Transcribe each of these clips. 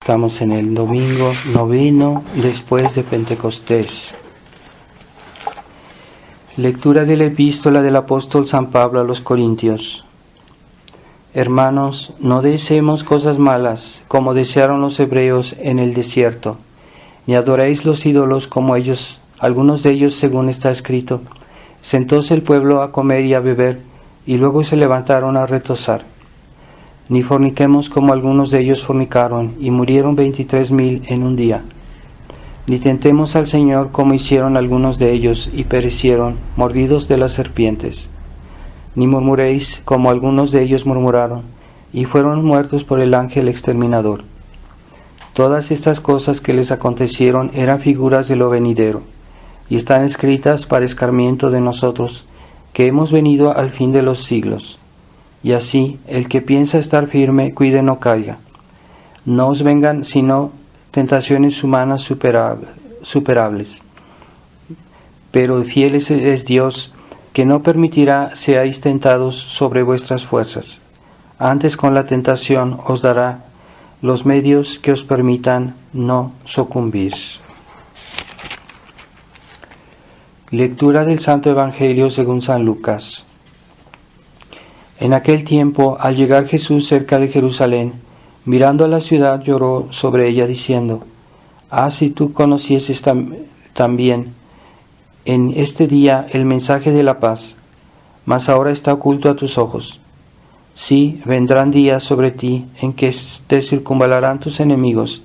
Estamos en el domingo noveno después de Pentecostés. Lectura de la epístola del apóstol San Pablo a los Corintios. Hermanos, no deseemos cosas malas, como desearon los hebreos en el desierto, ni adoréis los ídolos como ellos, algunos de ellos, según está escrito. Sentóse el pueblo a comer y a beber, y luego se levantaron a retozar. Ni forniquemos como algunos de ellos fornicaron, y murieron 23,000 en un día. Ni tentemos al Señor como hicieron algunos de ellos, y perecieron, mordidos de las serpientes. Ni murmuréis como algunos de ellos murmuraron, y fueron muertos por el ángel exterminador. Todas estas cosas que les acontecieron eran figuras de lo venidero, y están escritas para escarmiento de nosotros, que hemos venido al fin de los siglos. Y así, el que piensa estar firme, cuide no caiga. No os vengan sino tentaciones humanas superables. Pero fiel es Dios, que no permitirá seáis tentados sobre vuestras fuerzas. Antes con la tentación os dará los medios que os permitan no sucumbir. Lectura del Santo Evangelio según San Lucas. En aquel tiempo, al llegar Jesús cerca de Jerusalén, mirando a la ciudad, lloró sobre ella diciendo: si tú conocieses también en este día el mensaje de la paz, mas ahora está oculto a tus ojos. Sí, vendrán días sobre ti en que te circunvalarán tus enemigos,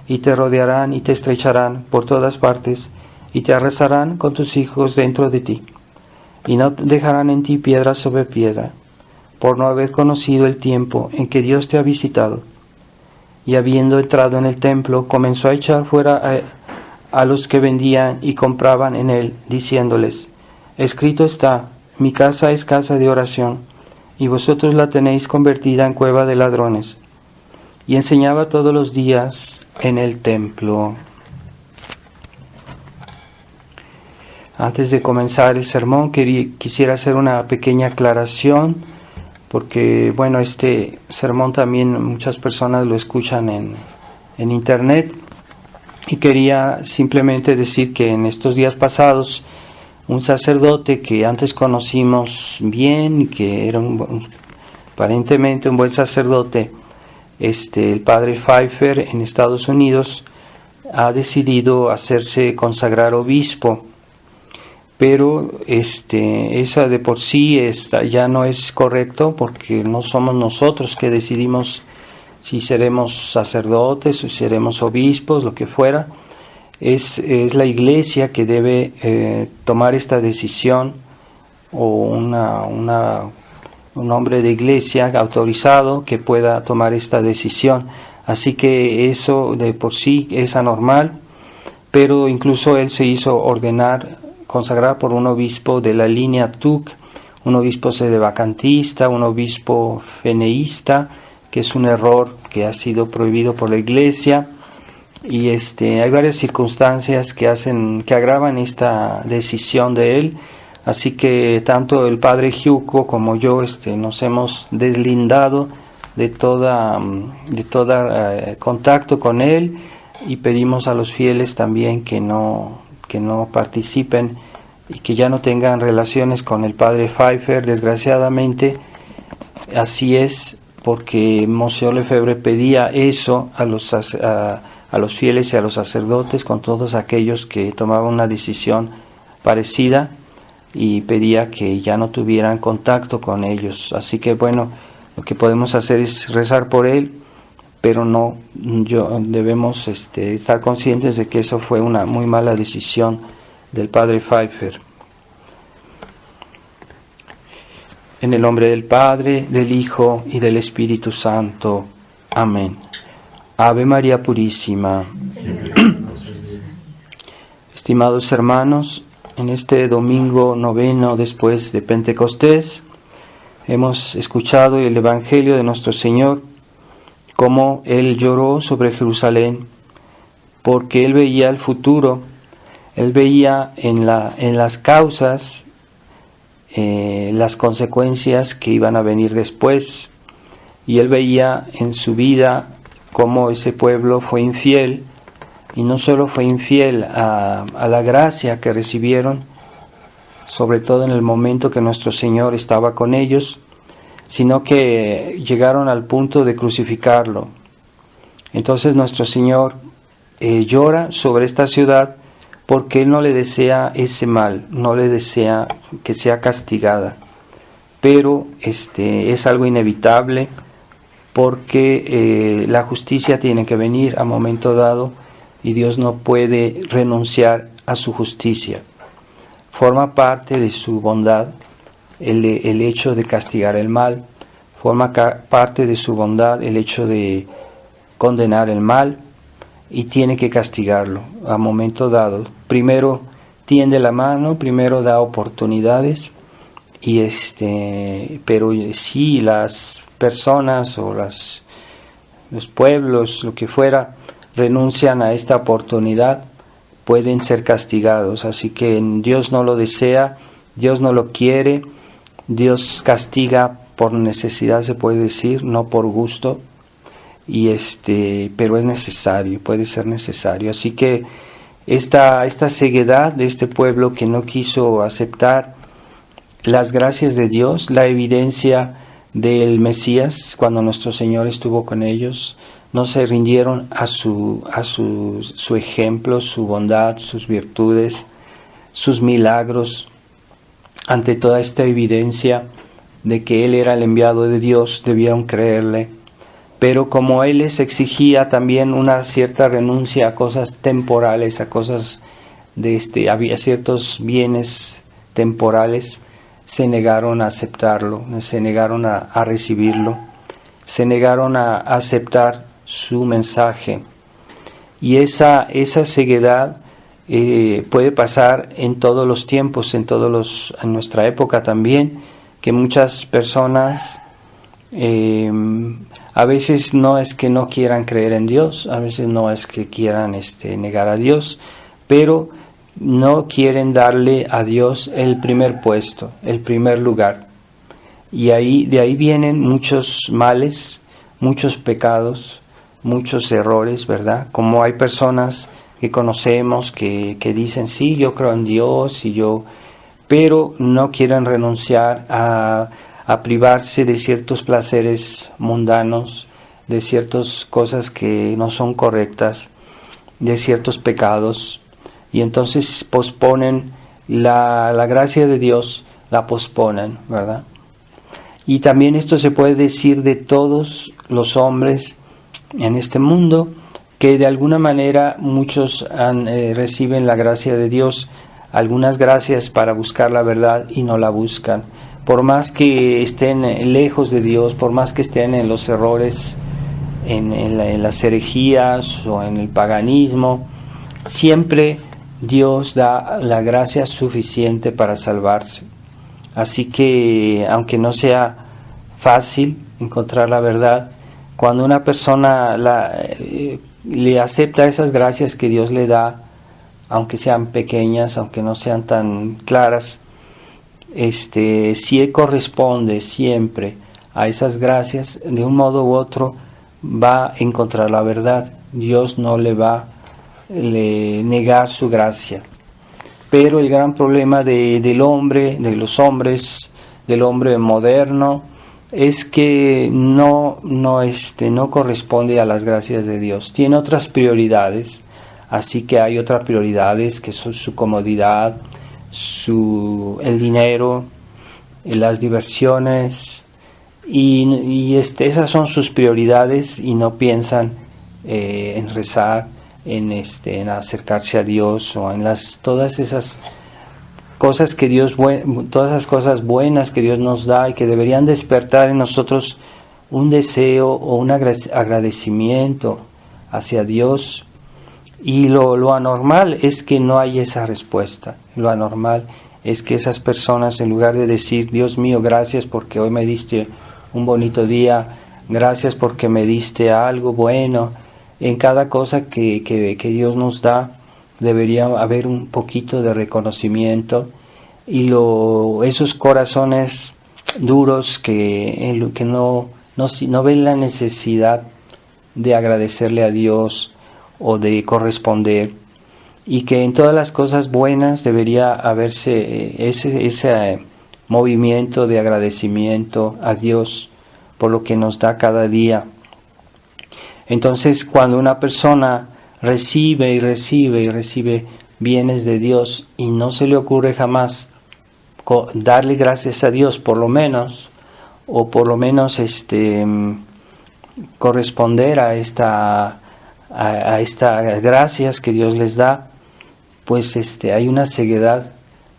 y te rodearán y te estrecharán por todas partes, y te arrasarán con tus hijos dentro de ti, y no dejarán en ti piedra sobre piedra, por no haber conocido el tiempo en que Dios te ha visitado. Y habiendo entrado en el templo, comenzó a echar fuera a los que vendían y compraban en él, diciéndoles: escrito está, mi casa es casa de oración, y vosotros la tenéis convertida en cueva de ladrones. Y enseñaba todos los días en el templo. Antes de comenzar el sermón, quisiera hacer una pequeña aclaración, porque este sermón también muchas personas lo escuchan en internet, y quería simplemente decir que en estos días pasados un sacerdote que antes conocimos bien, que era aparentemente un buen sacerdote, el padre Pfeiffer en Estados Unidos, ha decidido hacerse consagrar obispo. Pero esa de por sí ya no es correcto, porque no somos nosotros que decidimos si seremos sacerdotes o si seremos obispos, lo que fuera. Es la Iglesia que debe tomar esta decisión, o un hombre de Iglesia autorizado que pueda tomar esta decisión. Así que eso de por sí es anormal, pero incluso él se hizo consagrar por un obispo de la línea Tuc, un obispo sedevacantista, un obispo feneísta, que es un error que ha sido prohibido por la Iglesia. Y hay varias circunstancias que agravan esta decisión de él. Así que tanto el padre Giuco como yo nos hemos deslindado de toda contacto con él, y pedimos a los fieles también que no participen y que ya no tengan relaciones con el padre Pfeiffer. Desgraciadamente así es, porque Monseñor Lefebvre pedía eso a los fieles y a los sacerdotes con todos aquellos que tomaban una decisión parecida, y pedía que ya no tuvieran contacto con ellos. Así que lo que podemos hacer es rezar por él, pero debemos estar conscientes de que eso fue una muy mala decisión del padre Pfeiffer. En el nombre del Padre, del Hijo y del Espíritu Santo. Amén. Ave María Purísima. Estimados hermanos, en este domingo noveno después de Pentecostés, hemos escuchado el Evangelio de nuestro Señor, cómo Él lloró sobre Jerusalén, porque Él veía el futuro. Él veía en las causas las consecuencias que iban a venir después, y Él veía en su vida cómo ese pueblo fue infiel, y no solo fue infiel a la gracia que recibieron, sobre todo en el momento que nuestro Señor estaba con ellos, sino que llegaron al punto de crucificarlo. Entonces nuestro Señor llora sobre esta ciudad porque Él no le desea ese mal, no le desea que sea castigada. Pero es algo inevitable porque la justicia tiene que venir a momento dado y Dios no puede renunciar a su justicia. Forma parte de su bondad el hecho de castigar el mal, forma parte de su bondad el hecho de condenar el mal y tiene que castigarlo a momento dado. Primero tiende la mano, primero da oportunidades y pero si las personas o los pueblos, lo que fuera, renuncian a esta oportunidad, pueden ser castigados. Así que Dios no lo desea, Dios no lo quiere, Dios castiga por necesidad, se puede decir, no por gusto, y pero es necesario, puede ser necesario. Así que esta ceguedad de este pueblo que no quiso aceptar las gracias de Dios, la evidencia del Mesías cuando nuestro Señor estuvo con ellos, no se rindieron a su ejemplo, su bondad, sus virtudes, sus milagros, ante toda esta evidencia de que Él era el enviado de Dios, debieron creerle. Pero como Él les exigía también una cierta renuncia a cosas temporales, a cosas había ciertos bienes temporales, se negaron a aceptarlo, se negaron a recibirlo, se negaron a aceptar su mensaje. Y esa ceguedad puede pasar en todos los tiempos, en nuestra época también, que muchas personas a veces no es que no quieran creer en Dios, a veces no es que quieran negar a Dios, pero no quieren darle a Dios el primer puesto, el primer lugar. Y de ahí vienen muchos males, muchos pecados, muchos errores, ¿verdad? Como hay personas que conocemos que dicen, sí, yo creo en Dios, pero no quieren renunciar a privarse de ciertos placeres mundanos, de ciertas cosas que no son correctas, de ciertos pecados, y entonces posponen la gracia de Dios, la posponen, ¿verdad? Y también esto se puede decir de todos los hombres en este mundo, que de alguna manera muchos reciben la gracia de Dios, algunas gracias para buscar la verdad y no la buscan. Por más que estén lejos de Dios, por más que estén en los errores, en las herejías o en el paganismo, siempre Dios da la gracia suficiente para salvarse. Así que, aunque no sea fácil encontrar la verdad, cuando una persona le acepta esas gracias que Dios le da, aunque sean pequeñas, aunque no sean tan claras, si él corresponde siempre a esas gracias, de un modo u otro va a encontrar la verdad. Dios no le va a negar su gracia. Pero el gran problema del hombre, de los hombres, del hombre moderno, es que no corresponde a las gracias de Dios. Tiene otras prioridades, así que hay otras prioridades que son su comodidad, el dinero, las diversiones, y esas son sus prioridades, y no piensan en rezar, en acercarse a Dios, o en todas esas cosas que todas esas cosas buenas que Dios nos da y que deberían despertar en nosotros un deseo o un agradecimiento hacia Dios. Y lo anormal es que no hay esa respuesta. Lo anormal es que esas personas, en lugar de decir, Dios mío, gracias porque hoy me diste un bonito día, gracias porque me diste algo bueno, en cada cosa que Dios nos da debería haber un poquito de reconocimiento, y esos corazones duros que no ven la necesidad de agradecerle a Dios o de corresponder, y que en todas las cosas buenas debería haberse ese movimiento de agradecimiento a Dios por lo que nos da cada día. Entonces, cuando una persona recibe y recibe y recibe bienes de Dios y no se le ocurre jamás darle gracias a Dios, por lo menos, o por lo menos corresponder a estas gracias que Dios les da, pues hay una ceguedad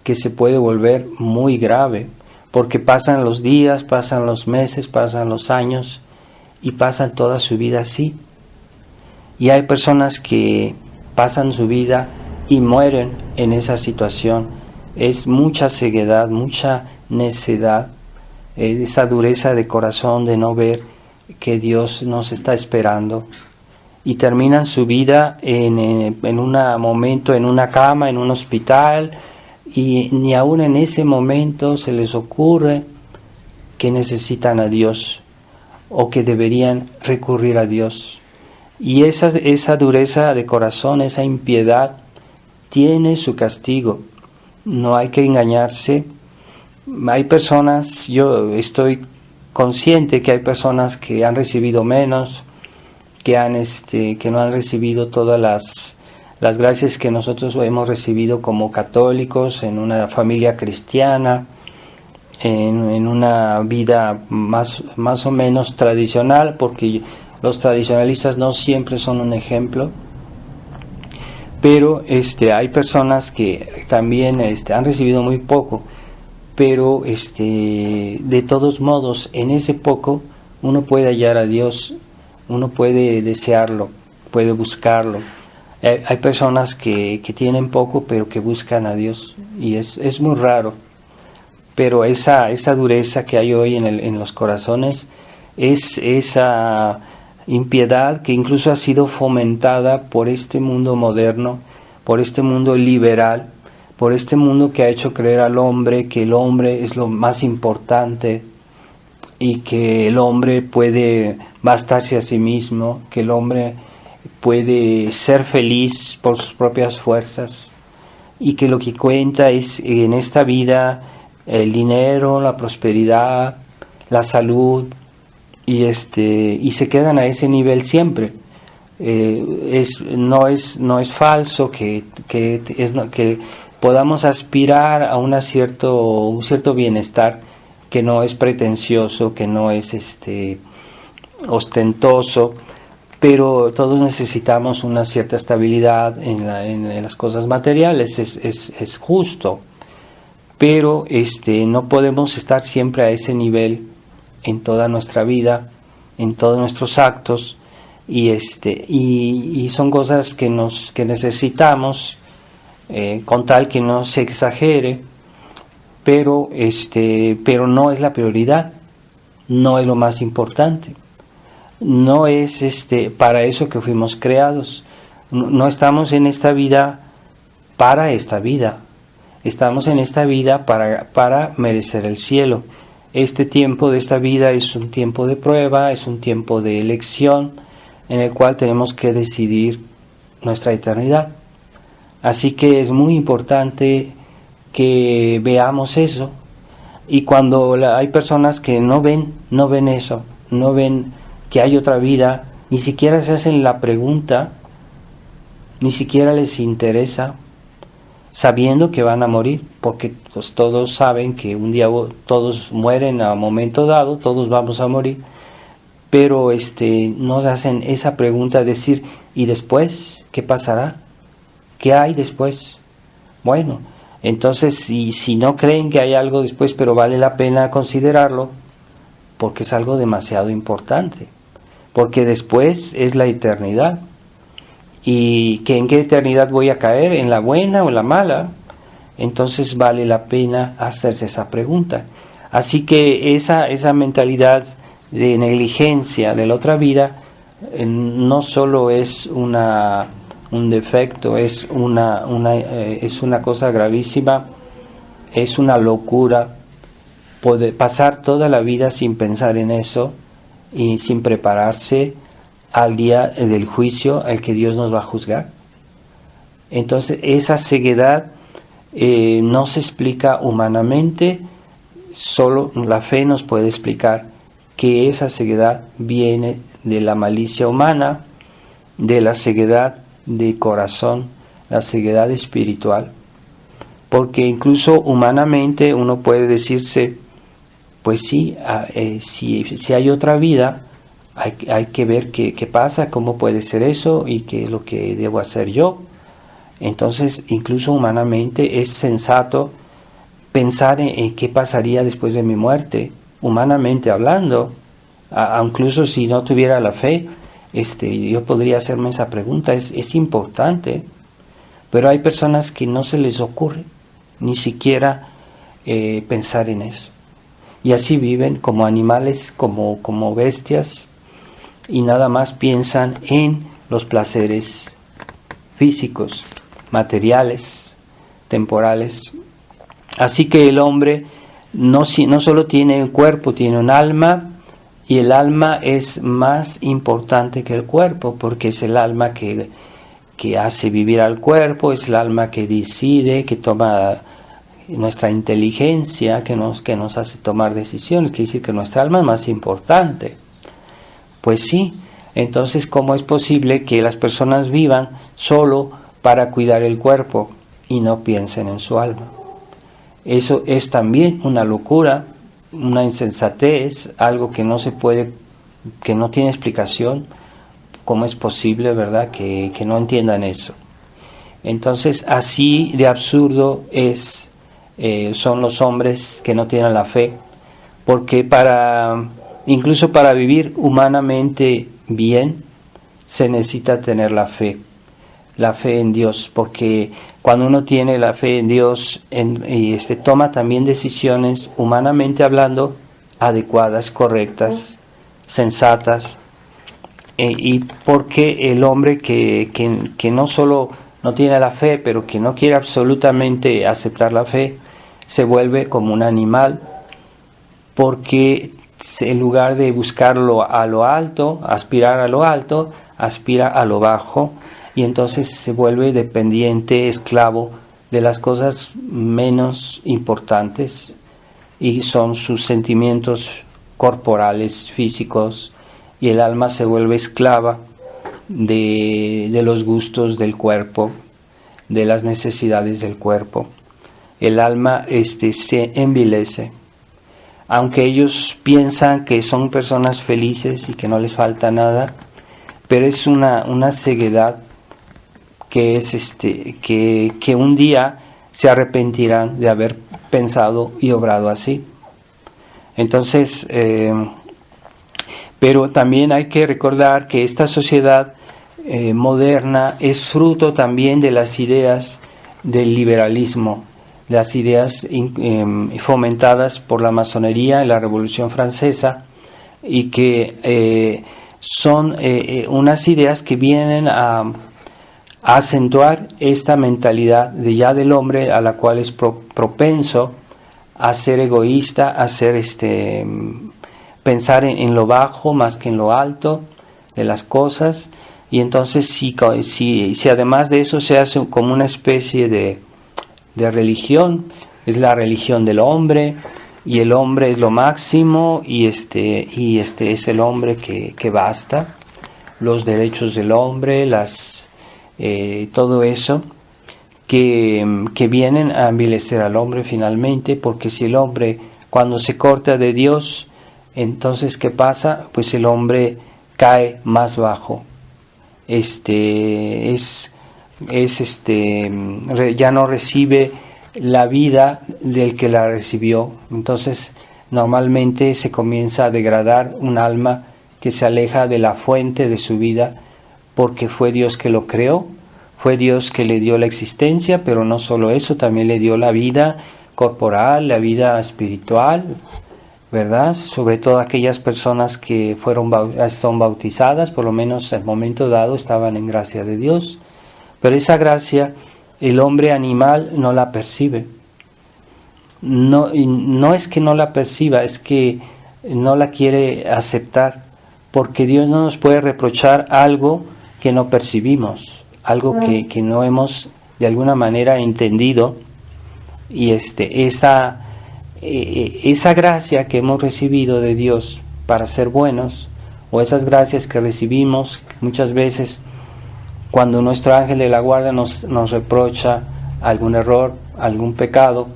que se puede volver muy grave, porque pasan los días, pasan los meses, pasan los años y pasan toda su vida así. Y hay personas que pasan su vida y mueren en esa situación. Es mucha ceguedad, mucha necedad, esa dureza de corazón de no ver que Dios nos está esperando, y terminan su vida en un momento en una cama, en un hospital, y ni aún en ese momento se les ocurre que necesitan a Dios o que deberían recurrir a Dios. Y esa dureza de corazón, esa impiedad, tiene su castigo. No hay que engañarse. Hay personas, yo estoy consciente que hay personas que han recibido menos, que no han recibido todas las gracias que nosotros hemos recibido como católicos, en una familia cristiana, en una vida más o menos tradicional, porque los tradicionalistas no siempre son un ejemplo, pero hay personas que también han recibido muy poco, pero de todos modos, en ese poco uno puede hallar a Dios, uno puede desearlo, puede buscarlo. Hay personas que tienen poco pero que buscan a Dios, y es muy raro. Pero esa dureza que hay hoy en los corazones es esa impiedad que incluso ha sido fomentada por este mundo moderno, por este mundo liberal, por este mundo que ha hecho creer al hombre que el hombre es lo más importante y que el hombre puede bastarse a sí mismo, que el hombre puede ser feliz por sus propias fuerzas, y que lo que cuenta es en esta vida el dinero, la prosperidad, la salud, y se quedan a ese nivel siempre. No es falso que podamos aspirar a un cierto bienestar que no es pretencioso, que no es ostentoso, pero todos necesitamos una cierta estabilidad en las cosas materiales, es justo, pero no podemos estar siempre a ese nivel en toda nuestra vida, en todos nuestros actos, y son cosas que necesitamos, con tal que no se exagere, pero no es la prioridad, no es lo más importante, no es para eso que fuimos creados. No estamos en esta vida para esta vida, estamos en esta vida para merecer el cielo. Este tiempo de esta vida es un tiempo de prueba, es un tiempo de elección, en el cual tenemos que decidir nuestra eternidad. Así que es muy importante que veamos eso, y cuando hay personas que no ven eso, no ven que hay otra vida, ni siquiera se hacen la pregunta, ni siquiera les interesa, sabiendo que van a morir, porque pues, todos saben que un día todos mueren a un momento dado, todos vamos a morir, pero nos hacen esa pregunta, decir, ¿y después qué pasará? ¿Qué hay después? Bueno, entonces si no creen que hay algo después, pero vale la pena considerarlo, porque es algo demasiado importante, porque después es la eternidad. ¿Y que en qué eternidad voy a caer? ¿En la buena o en la mala? Entonces vale la pena hacerse esa pregunta. Así que esa mentalidad de negligencia de la otra vida no solo es un defecto, es una cosa gravísima, es una locura poder pasar toda la vida sin pensar en eso y sin prepararse al día del juicio al que Dios nos va a juzgar. Entonces esa ceguedad no se explica humanamente, solo la fe nos puede explicar que esa ceguedad viene de la malicia humana, de la ceguedad de corazón, la ceguedad espiritual, porque incluso humanamente uno puede decirse, pues sí, si hay otra vida, hay que ver qué pasa, cómo puede ser eso y qué es lo que debo hacer yo. Entonces, incluso humanamente es sensato pensar en qué pasaría después de mi muerte, humanamente hablando. Incluso si no tuviera la fe, yo podría hacerme esa pregunta, es importante, pero hay personas que no se les ocurre ni siquiera pensar en eso. Y así viven como animales, como bestias, y nada más piensan en los placeres físicos, materiales, temporales. Así que el hombre no solo tiene un cuerpo, tiene un alma, y el alma es más importante que el cuerpo, porque es el alma que hace vivir al cuerpo, es el alma que decide, que toma nuestra inteligencia, que nos hace tomar decisiones. Quiere decir que nuestra alma es más importante. Pues sí, entonces ¿cómo es posible que las personas vivan solo para cuidar el cuerpo y no piensen en su alma? Eso es también una locura, una insensatez, algo que no se puede, que no tiene explicación. ¿Cómo es posible, verdad, que no entiendan eso? Entonces, así de absurdo son los hombres que no tienen la fe, porque incluso para vivir humanamente bien, se necesita tener la fe en Dios, porque cuando uno tiene la fe en Dios y toma también decisiones, humanamente hablando, adecuadas, correctas, sensatas, y porque el hombre que no solo no tiene la fe, pero que no quiere absolutamente aceptar la fe, se vuelve como un animal, porque en lugar de buscarlo a lo alto, aspirar a lo alto, aspira a lo bajo, y entonces se vuelve dependiente, esclavo de las cosas menos importantes, y son sus sentimientos corporales, físicos, y el alma se vuelve esclava de los gustos del cuerpo, de las necesidades del cuerpo. El alma se envilece. Aunque ellos piensan que son personas felices y que no les falta nada, pero es una ceguedad que es que un día se arrepentirán de haber pensado y obrado así. Entonces, pero también hay que recordar que esta sociedad moderna es fruto también de las ideas del liberalismo, las ideas fomentadas por la masonería en la Revolución Francesa, y que son unas ideas que vienen a acentuar esta mentalidad del hombre, a la cual es propenso a ser egoísta, a ser pensar en lo bajo más que en lo alto de las cosas. Y entonces si además de eso se hace como una especie de religión, es la religión del hombre, y el hombre es lo máximo, y es el hombre que basta, los derechos del hombre, todo eso que vienen a envilecer al hombre finalmente, porque si el hombre, cuando se corta de Dios, entonces ¿qué pasa? Pues el hombre cae más bajo, ya no recibe la vida del que la recibió. Entonces normalmente se comienza a degradar un alma que se aleja de la fuente de su vida, porque fue Dios que lo creó, fue Dios que le dio la existencia, pero no solo eso, también le dio la vida corporal, la vida espiritual, ¿verdad? Sobre todo aquellas personas que son bautizadas, por lo menos en momento dado estaban en gracia de Dios, pero esa gracia el hombre animal no la percibe. No es que no la perciba, es que no la quiere aceptar, porque Dios no nos puede reprochar algo que no percibimos, algo que no hemos de alguna manera entendido, y esa gracia que hemos recibido de Dios para ser buenos, o esas gracias que recibimos muchas veces cuando nuestro ángel de la guarda nos reprocha algún error, algún pecado,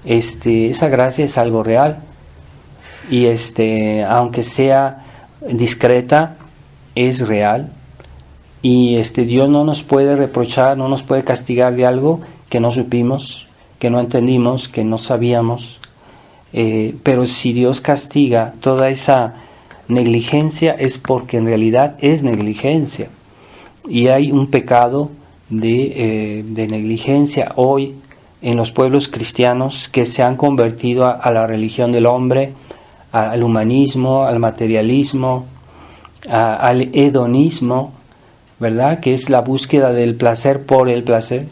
esa gracia es algo real, y aunque sea discreta, es real, y Dios no nos puede reprochar, no nos puede castigar de algo que no supimos, que no entendimos, que no sabíamos. Pero si Dios castiga toda esa negligencia, es porque en realidad es negligencia, y hay un pecado de negligencia hoy en los pueblos cristianos que se han convertido a la religión del hombre, al humanismo, al materialismo, al hedonismo, ¿verdad? Que es la búsqueda del placer por el placer.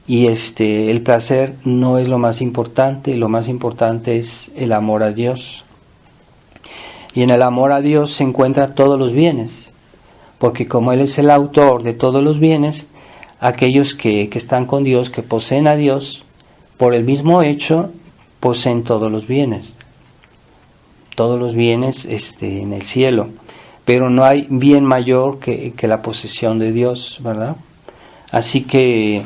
Y el placer no es lo más importante es el amor a Dios. Y en el amor a Dios se encuentran todos los bienes, porque como Él es el autor de todos los bienes, aquellos que están con Dios, que poseen a Dios, por el mismo hecho, poseen todos los bienes en el cielo. Pero no hay bien mayor que la posesión de Dios, ¿verdad? Así que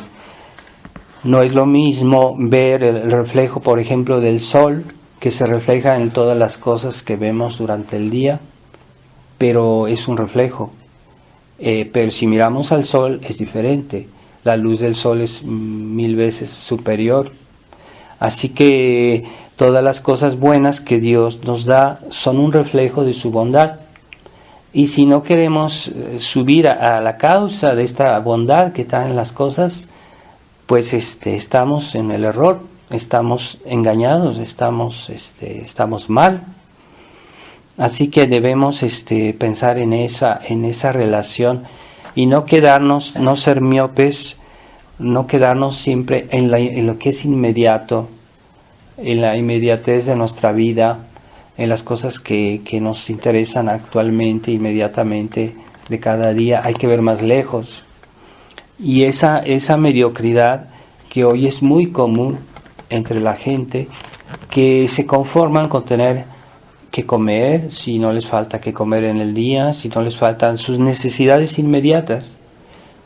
no es lo mismo ver el reflejo, por ejemplo, del sol, que se refleja en todas las cosas que vemos durante el día, pero es un reflejo. Pero si miramos al sol es diferente, la luz del sol es 1000 veces superior. Así que todas las cosas buenas que Dios nos da son un reflejo de su bondad. Y si no queremos subir a la causa de esta bondad que está en las cosas, pues estamos en el error, estamos engañados, estamos mal. Así que debemos pensar en esa relación y no ser miopes, no quedarnos siempre en lo que es inmediato, en la inmediatez de nuestra vida, en las cosas que nos interesan actualmente, inmediatamente, de cada día. Hay que ver más lejos. Y esa mediocridad que hoy es muy común entre la gente, que se conforman con tener que comer, si no les falta que comer en el día, si no les faltan sus necesidades inmediatas,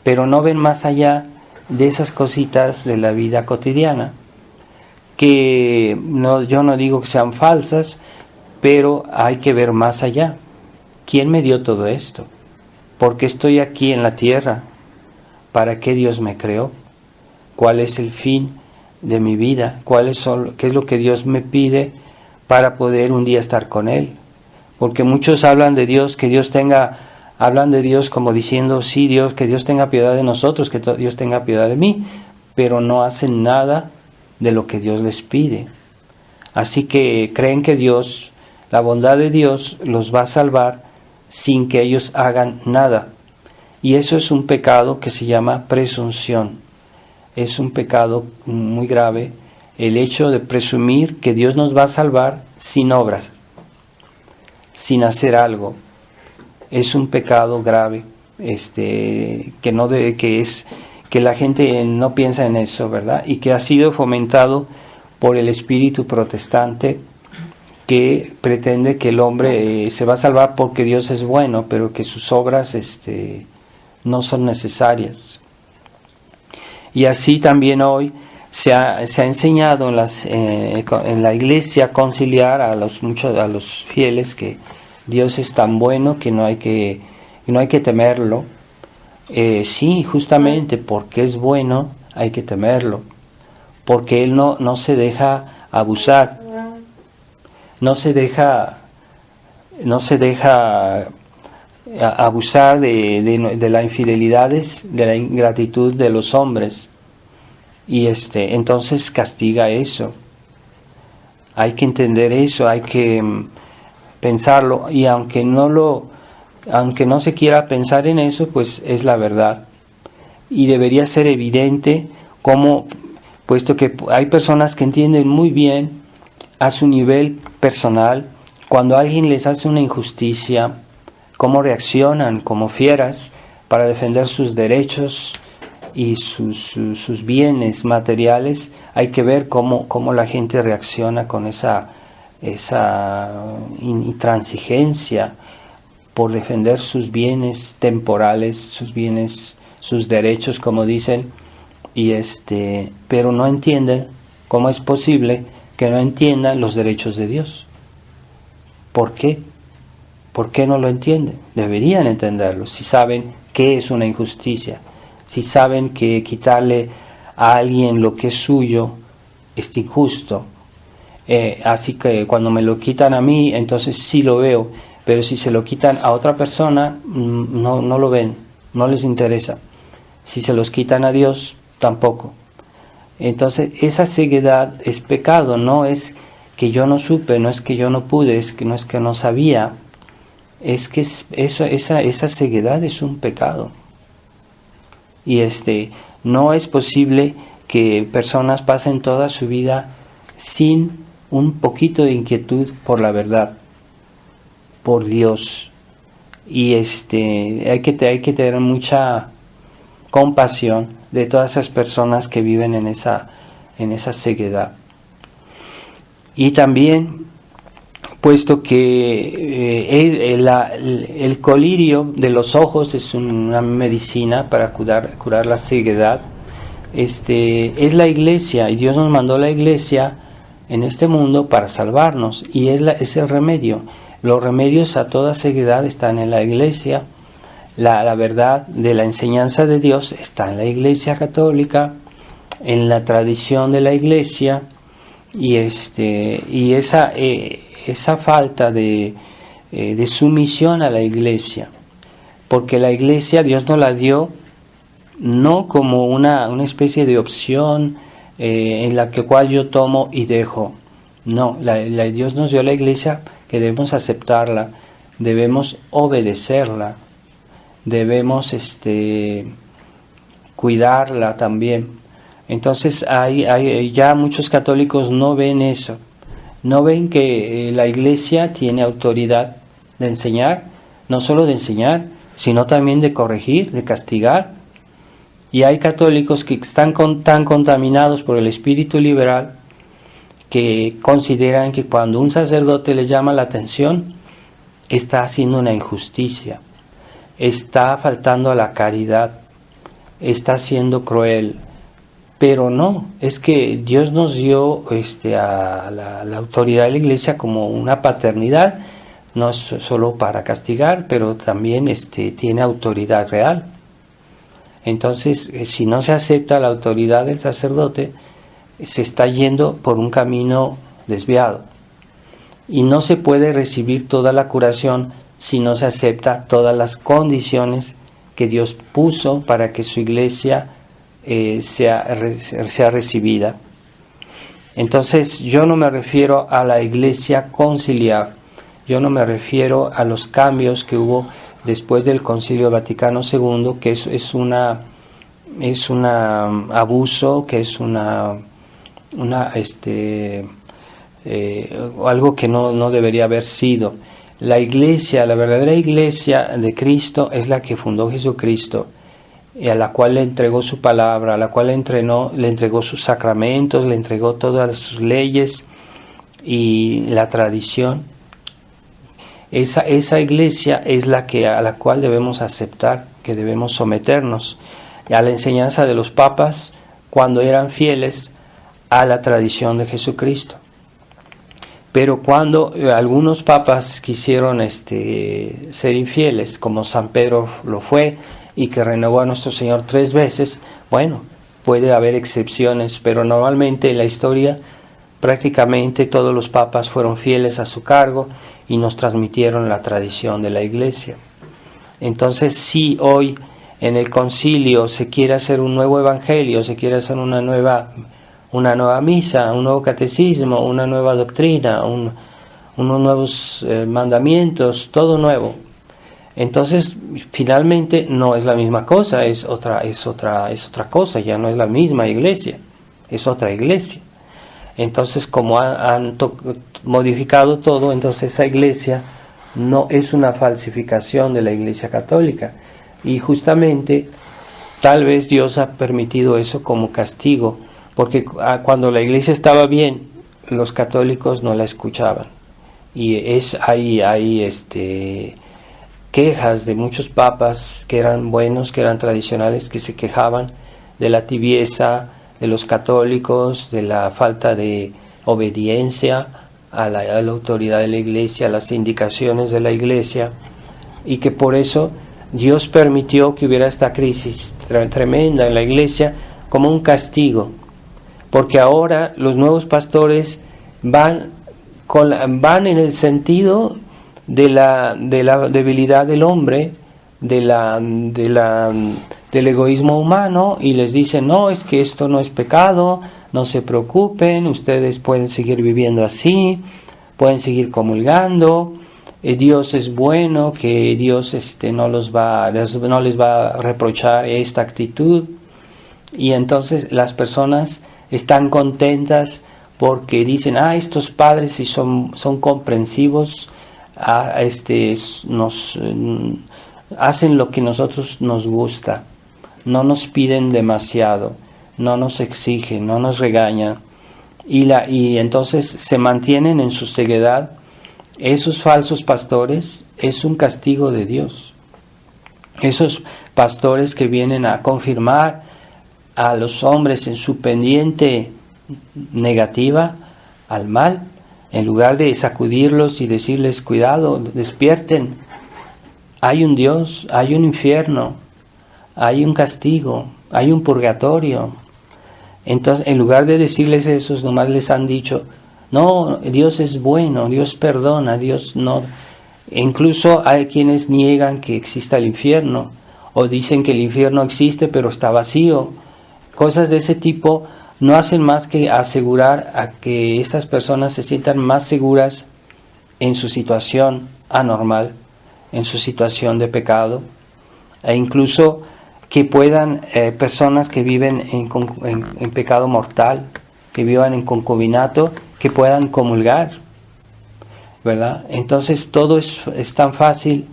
pero no ven más allá de esas cositas de la vida cotidiana, que yo no digo que sean falsas, pero hay que ver más allá. ¿Quién me dio todo esto? ¿Por qué estoy aquí en la tierra? ¿Para qué Dios me creó? ¿Cuál es el fin de mi vida? ¿Qué es lo que Dios me pide para poder un día estar con Él? Porque muchos hablan de Dios, hablan de Dios como diciendo, sí, Dios, que Dios tenga piedad de nosotros, que Dios tenga piedad de mí, pero no hacen nada de lo que Dios les pide. Así que creen que Dios, la bondad de Dios, los va a salvar sin que ellos hagan nada. Y eso es un pecado que se llama presunción. Es un pecado muy grave el hecho de presumir que Dios nos va a salvar sin obrar, sin hacer algo. Es un pecado grave, que la gente no piensa en eso, ¿verdad? Y que ha sido fomentado por el espíritu protestante, que pretende que el hombre se va a salvar porque Dios es bueno, pero que sus obras no son necesarias. Y así también hoy se ha enseñado en la iglesia conciliar a los fieles que Dios es tan bueno que no hay que temerlo. Sí, justamente porque es bueno hay que temerlo, porque Él no se deja abusar, no se deja abusar de las infidelidades, de la ingratitud de los hombres, y entonces castiga eso. Hay que entender eso, hay que pensarlo, y aunque no se quiera pensar en eso, pues es la verdad, y debería ser evidente como, puesto que hay personas que entienden muy bien a su nivel personal, cuando alguien les hace una injusticia, cómo reaccionan como fieras para defender sus derechos y sus bienes materiales. Hay que ver cómo la gente reacciona con esa intransigencia por defender sus bienes temporales, sus bienes, sus derechos, como dicen, pero no entienden cómo es posible que no entiendan los derechos de Dios. ¿Por qué? ¿Por qué no lo entienden? Deberían entenderlo si saben qué es una injusticia, si saben que quitarle a alguien lo que es suyo es injusto. Así que cuando me lo quitan a mí, entonces sí lo veo, pero si se lo quitan a otra persona, no lo ven, no les interesa. Si se los quitan a Dios, tampoco. Entonces esa ceguedad es pecado, no es que yo no supe, no es que yo no pude, no es que no sabía, es que esa ceguedad es un pecado. Y no es posible que personas pasen toda su vida sin un poquito de inquietud por la verdad, por Dios. Y hay que tener mucha compasión de todas esas personas que viven en esa ceguedad. Y también, puesto que el colirio de los ojos es una medicina para curar la ceguedad, es la iglesia, y Dios nos mandó la iglesia en este mundo para salvarnos, y es el remedio. Los remedios a toda ceguedad están en la iglesia. La verdad de la enseñanza de Dios está en la iglesia católica, en la tradición de la iglesia, y esa falta de sumisión a la iglesia, porque la iglesia Dios nos la dio no como una especie de opción en la cual yo tomo y dejo. No, Dios nos dio la iglesia que debemos aceptarla, debemos obedecerla, debemos cuidarla también. Entonces ya muchos católicos no ven eso, no ven que la iglesia tiene autoridad de enseñar, no solo de enseñar, sino también de corregir, de castigar. Y hay católicos que están tan contaminados por el espíritu liberal que consideran que cuando un sacerdote les llama la atención, está haciendo una injusticia, está faltando a la caridad, está siendo cruel. Pero no, es que Dios nos dio a la autoridad de la iglesia como una paternidad, no es solo para castigar, pero también tiene autoridad real. Entonces, si no se acepta la autoridad del sacerdote, se está yendo por un camino desviado. Y no se puede recibir toda la curación si no se acepta todas las condiciones que Dios puso para que su iglesia sea recibida. Entonces, yo no me refiero a la iglesia conciliar, yo no me refiero a los cambios que hubo después del Concilio Vaticano II, que es un abuso, que es algo que no debería haber sido. La iglesia, la verdadera iglesia de Cristo es la que fundó Jesucristo, y a la cual le entregó su palabra, a la cual le entregó sus sacramentos, le entregó todas sus leyes y la tradición. Esa iglesia es a la cual debemos aceptar, que debemos someternos a la enseñanza de los papas cuando eran fieles a la tradición de Jesucristo. Pero cuando algunos papas quisieron ser infieles, como San Pedro lo fue, y que renovó a nuestro Señor 3 veces, bueno, puede haber excepciones, pero normalmente en la historia prácticamente todos los papas fueron fieles a su cargo y nos transmitieron la tradición de la iglesia. Entonces, si hoy en el concilio se quiere hacer un nuevo evangelio, se quiere hacer una nueva misa, un nuevo catecismo, una nueva doctrina, unos nuevos mandamientos, todo nuevo, entonces finalmente no es la misma cosa, es otra cosa, ya no es la misma iglesia, es otra iglesia. Entonces, como han modificado todo, entonces esa iglesia no es una falsificación de la Iglesia Católica. Y justamente tal vez Dios ha permitido eso como castigo, porque cuando la Iglesia estaba bien, los católicos no la escuchaban. Y hay quejas de muchos papas que eran buenos, que eran tradicionales, que se quejaban de la tibieza de los católicos, de la falta de obediencia a la autoridad de la Iglesia, a las indicaciones de la Iglesia, y que por eso Dios permitió que hubiera esta crisis tremenda en la Iglesia como un castigo, porque ahora los nuevos pastores van en el sentido de la debilidad del hombre, del egoísmo humano, y les dicen: no, es que esto no es pecado, no se preocupen, ustedes pueden seguir viviendo así, pueden seguir comulgando, Dios es bueno, que Dios no les va a reprochar esta actitud. Y entonces las personas están contentas porque dicen: estos padres sí son comprensivos, nos hacen lo que nosotros nos gusta, no nos piden demasiado, no nos exigen, no nos regañan, y entonces se mantienen en su ceguedad. Esos falsos pastores es un castigo de Dios. Esos pastores que vienen a confirmar a los hombres en su pendiente negativa al mal, en lugar de sacudirlos y decirles: cuidado, despierten, hay un Dios, hay un infierno, hay un castigo, hay un purgatorio. Entonces, en lugar de decirles eso, nomás les han dicho: no, Dios es bueno, Dios perdona, Dios no. Incluso hay quienes niegan que exista el infierno, o dicen que el infierno existe pero está vacío. Cosas de ese tipo no hacen más que asegurar a que estas personas se sientan más seguras en su situación anormal, en su situación de pecado, e incluso que puedan personas que viven en pecado mortal, que vivan en concubinato, que puedan comulgar, ¿verdad? Entonces todo es tan fácil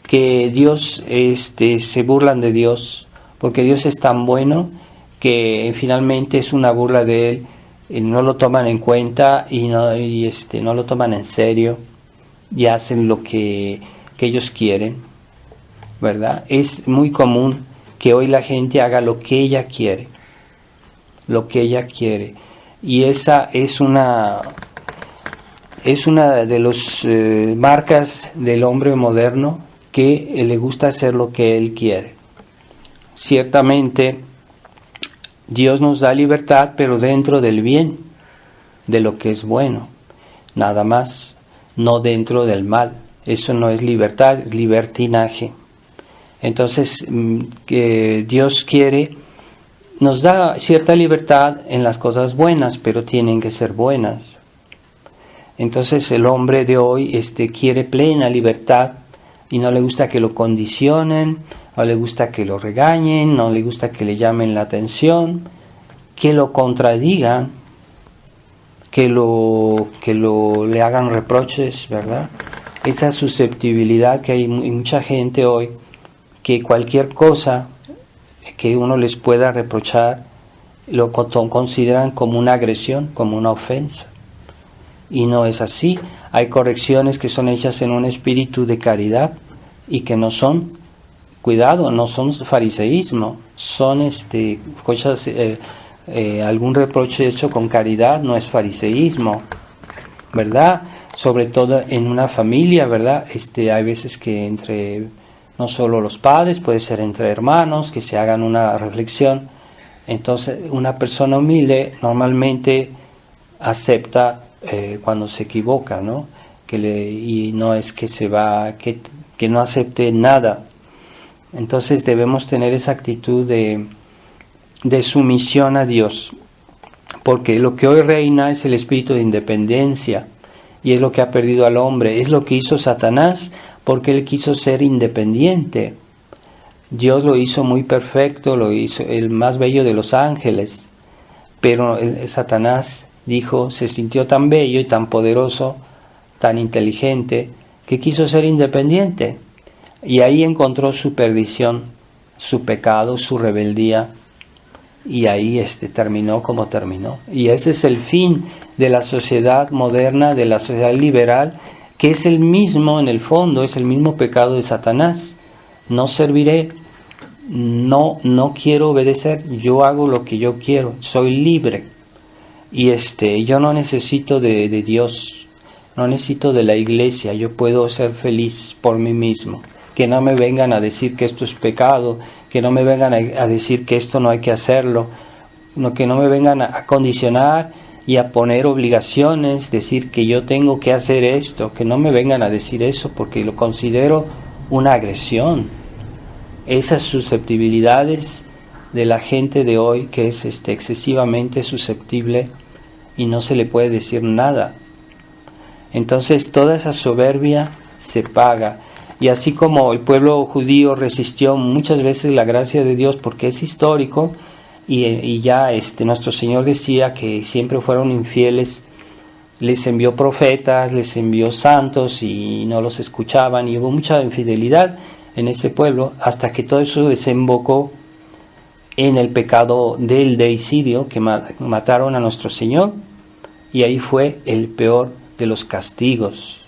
que Dios se burlan de Dios, porque Dios es tan bueno que finalmente es una burla de Él, y no lo toman en cuenta y no lo toman en serio y hacen lo que ellos quieren, ¿verdad? Es muy común que hoy la gente haga lo que ella quiere, y esa es una de las marcas del hombre moderno, que le gusta hacer lo que él quiere. Ciertamente Dios nos da libertad, pero dentro del bien, de lo que es bueno, nada más, no dentro del mal. Eso no es libertad, es libertinaje. Entonces, que Dios nos da cierta libertad en las cosas buenas, pero tienen que ser buenas. Entonces el hombre de hoy quiere plena libertad, y no le gusta que lo condicionen, no le gusta que lo regañen, no le gusta que le llamen la atención, que lo contradigan, que le hagan reproches, ¿verdad? Esa susceptibilidad que hay mucha gente hoy, que cualquier cosa que uno les pueda reprochar lo consideran como una agresión, como una ofensa. Y no es así. Hay correcciones que son hechas en un espíritu de caridad y que no son, cuidado, no son fariseísmo, son cosas, algún reproche hecho con caridad no es fariseísmo, ¿verdad? Sobre todo en una familia, ¿verdad? Hay veces que entre no solo los padres, puede ser entre hermanos, que se hagan una reflexión. Entonces una persona humilde normalmente acepta cuando se equivoca, ¿no? Y no es que que no acepte nada. Entonces debemos tener esa actitud de sumisión a Dios, porque lo que hoy reina es el espíritu de independencia, y es lo que ha perdido al hombre. Es lo que hizo Satanás, porque él quiso ser independiente. Dios lo hizo muy perfecto, lo hizo el más bello de los ángeles, pero Satanás se sintió tan bello y tan poderoso, tan inteligente, que quiso ser independiente. Y ahí encontró su perdición, su pecado, su rebeldía. Y ahí terminó como terminó. Y ese es el fin de la sociedad moderna, de la sociedad liberal, que es el mismo, en el fondo, es el mismo pecado de Satanás. No serviré, no quiero obedecer, yo hago lo que yo quiero, soy libre. Y yo no necesito de Dios, no necesito de la iglesia, yo puedo ser feliz por mí mismo. Que no me vengan a decir que esto es pecado, que no me vengan a decir que esto no hay que hacerlo, que no me vengan a condicionar y a poner obligaciones, decir que yo tengo que hacer esto, que no me vengan a decir eso porque lo considero una agresión. Esas susceptibilidades de la gente de hoy, que es excesivamente susceptible y no se le puede decir nada. Entonces toda esa soberbia se paga. Y así como el pueblo judío resistió muchas veces la gracia de Dios porque es histórico, y ya nuestro Señor decía que siempre fueron infieles, les envió profetas, les envió santos y no los escuchaban, y hubo mucha infidelidad en ese pueblo hasta que todo eso desembocó en el pecado del deicidio, que mataron a nuestro Señor, y ahí fue el peor de los castigos,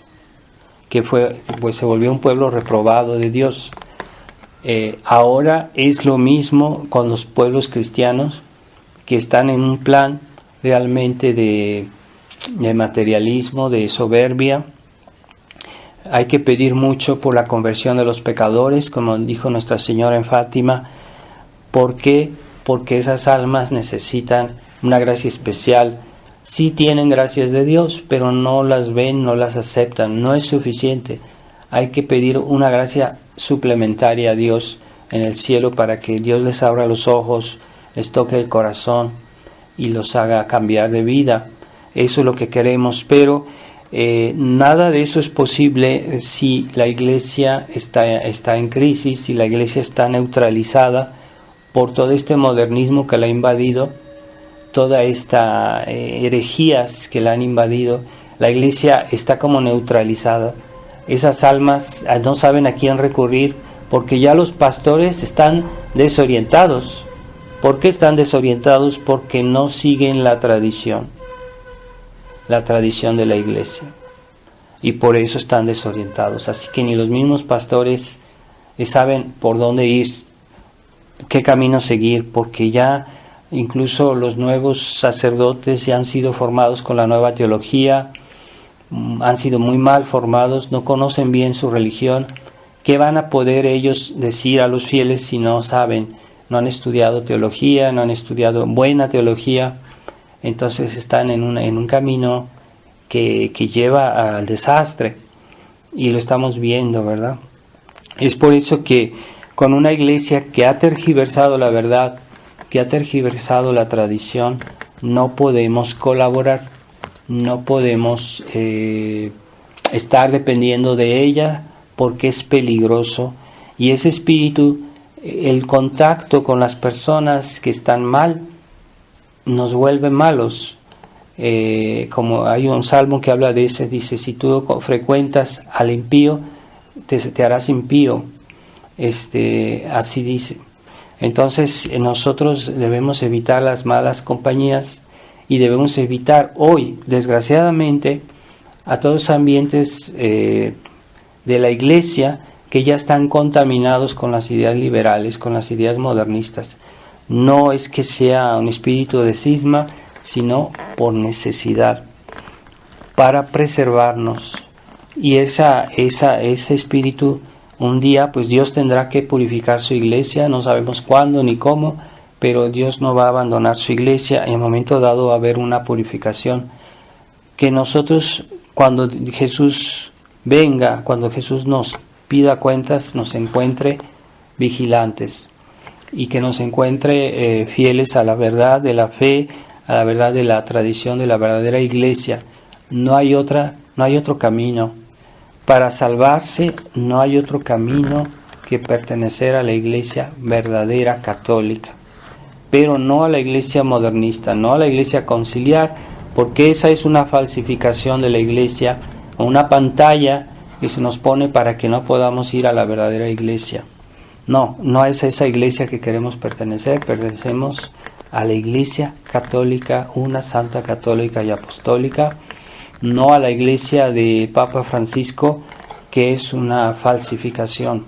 que pues se volvió un pueblo reprobado de Dios. Ahora es lo mismo con los pueblos cristianos que están en un plan realmente de materialismo, de soberbia. Hay que pedir mucho por la conversión de los pecadores, como dijo Nuestra Señora en Fátima. ¿Por qué? Porque esas almas necesitan una gracia especial. Sí tienen gracias de Dios, pero no las ven, no las aceptan, no es suficiente. Hay que pedir una gracia suplementaria a Dios en el cielo para que Dios les abra los ojos, les toque el corazón y los haga cambiar de vida. Eso es lo que queremos, pero nada de eso es posible si la iglesia está en crisis, si la iglesia está neutralizada por todo este modernismo que la ha invadido, toda esta herejías que la han invadido. La iglesia está como neutralizada. Esas almas no saben a quién recurrir porque ya los pastores están desorientados. ¿Por qué están desorientados? Porque no siguen la tradición de la iglesia, y por eso están desorientados. Así que ni los mismos pastores saben por dónde ir, qué camino seguir, porque ya incluso los nuevos sacerdotes ya han sido formados con la nueva teología, han sido muy mal formados, no conocen bien su religión. ¿Qué van a poder ellos decir a los fieles si no saben? No han estudiado teología, no han estudiado buena teología. Entonces están en un camino que lleva al desastre, y lo estamos viendo, ¿verdad? Es por eso que con una iglesia que ha tergiversado la verdad, que ha tergiversado la tradición, no podemos colaborar, no podemos estar dependiendo de ella, porque es peligroso. Y ese espíritu, el contacto con las personas que están mal, nos vuelve malos. Como hay un salmo que habla de eso, dice: si tú frecuentas al impío, te harás impío. Así dice. Entonces nosotros debemos evitar las malas compañías, y debemos evitar hoy, desgraciadamente, a todos los ambientes de la iglesia que ya están contaminados con las ideas liberales, con las ideas modernistas. No es que sea un espíritu de cisma, sino por necesidad, para preservarnos. Y ese espíritu, un día, pues Dios tendrá que purificar su iglesia, no sabemos cuándo ni cómo, pero Dios no va a abandonar su iglesia. En el momento dado va a haber una purificación. Que nosotros, cuando Jesús venga, cuando Jesús nos pida cuentas, nos encuentre vigilantes, y que nos encuentre fieles a la verdad de la fe, a la verdad de la tradición de la verdadera iglesia. No hay otro camino. Para salvarse no hay otro camino que pertenecer a la iglesia verdadera católica, pero no a la iglesia modernista, no a la iglesia conciliar, porque esa es una falsificación de la iglesia, una pantalla que se nos pone para que no podamos ir a la verdadera iglesia. No, no es esa iglesia que queremos pertenecer. Pertenecemos a la Iglesia Católica, una santa, católica y apostólica, no a la iglesia de Papa Francisco, que es una falsificación.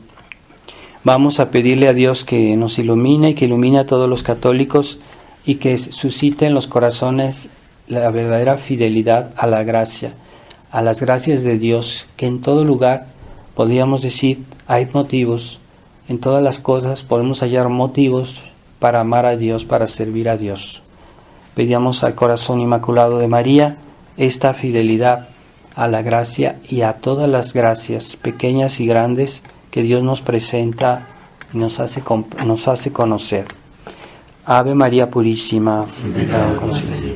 Vamos a pedirle a Dios que nos ilumine y que ilumine a todos los católicos y que suscite en los corazones la verdadera fidelidad a la gracia, a las gracias de Dios, que en todo lugar, podríamos decir, hay motivos. En todas las cosas podemos hallar motivos para amar a Dios, para servir a Dios. Pedimos al corazón inmaculado de María esta fidelidad a la gracia y a todas las gracias, pequeñas y grandes, que Dios nos presenta y nos hace conocer. Ave María Purísima, sin pecado concebido.